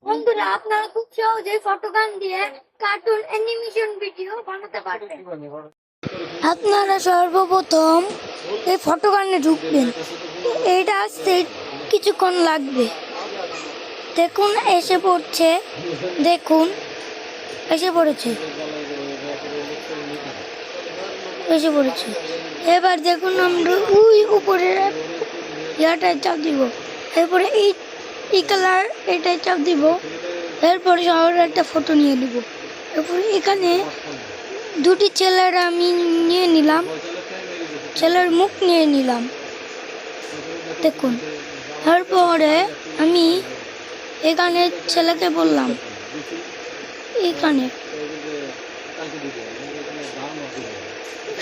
বন্ধুরা, আপনারা খুব সহজে ফটোগান দিয়ে কার্টুন অ্যানিমেশন ভিডিও বানাতে পারবেন। আপনারা সর্বপ্রথম এই ফটোগানে ঢুকবেন। এটা আসতে কিছুক্ষণ লাগবে। দেখুন এসে পড়ছে, দেখুন এসে পড়েছে, এসে পড়েছে। এবার দেখুন আমরা ওই উপরের ইয়াটায় চাপ দিব, এরপরে এই কালার এটাই চাপ দিব, এরপরে শহরের একটা ফটো নিয়ে নিব। এরপরে এখানে দুটি ছেলের আমি নিয়ে নিলাম, ছেলের মুখ নিয়ে নিলাম, দেখুন। তারপরে আমি এখানে ছেলেকে বললাম, এখানে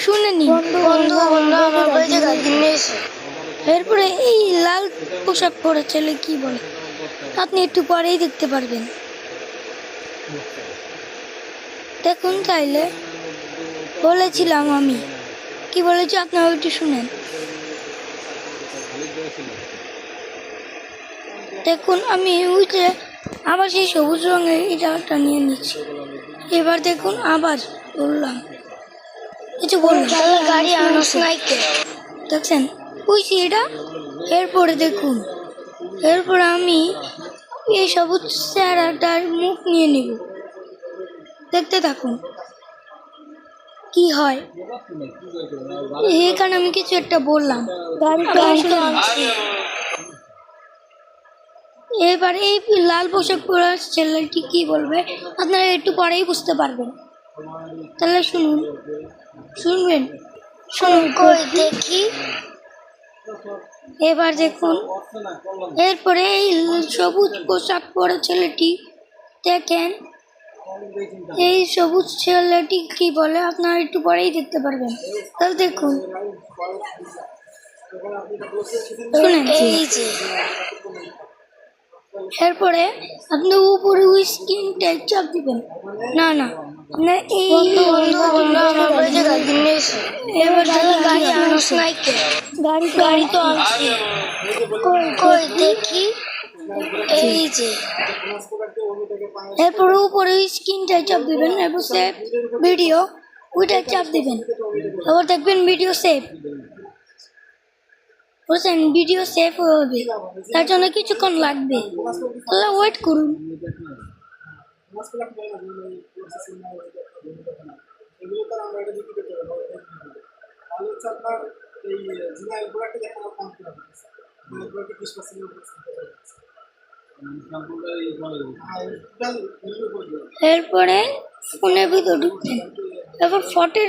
শুনে নিন। এরপরে এই লাল পোশাক পরে ছেলে কি বলে আপনি একটু পরেই দেখতে পারবেন। দেখুন, চাইলে বলেছিলাম আমি কি বলেছি আপনারা একটু শুনেন। দেখুন আমি ওই যে আবার সেই সবুজ রঙের এটা নিয়ে নিচ্ছি। এবার দেখুন আবার বললাম কিছু বললাম, গাড়ি আনস নাইকে দেখছেন ওই এটা। এরপরে দেখুন, এরপরে আমি এই সবুজ চেহারাটার মুখ নিয়ে নিব, দেখতে থাকুন কি হয়। এখানে আমি কিছু একটা বললাম, এবার এই লাল পোশাক পরা ছেলেটি কি বলবে আপনারা একটু পরেই বুঝতে পারবেন। তাহলে শুনবেন, শুনুন দেখি। এবার দেখুন, এরপরে এই সবুজ পোশাক পরা ছেলেটি দেখেন, এই সবুজ ছেলেটি কি বলে আপনারা একটু পরেই দেখতে পারবেন। তাহলে দেখুন, শুনেন। এরপরে আপনি উপরে ওই স্ক্রিনটাই চাপ দিবেন। না আপনার এই এবার গাড়ি আনস নাইকে, গাড়ি তো আনছি, কই দেখি এই যে। এরপরে উপরে ওই স্ক্রিনটাই চাপ দিবেন, এরপর সেভ ভিডিও ওইটাই চাপ দিবেন। তারপর দেখবেন ভিডিও সেভ বলছেন, ভিডিও সেভ হবে, তার জন্য কিছুক্ষণ লাগবে, তাহলে ওয়েট করুন। এরপরে ফোনের ভিতর ঢুকছেন, তারপর ফটোর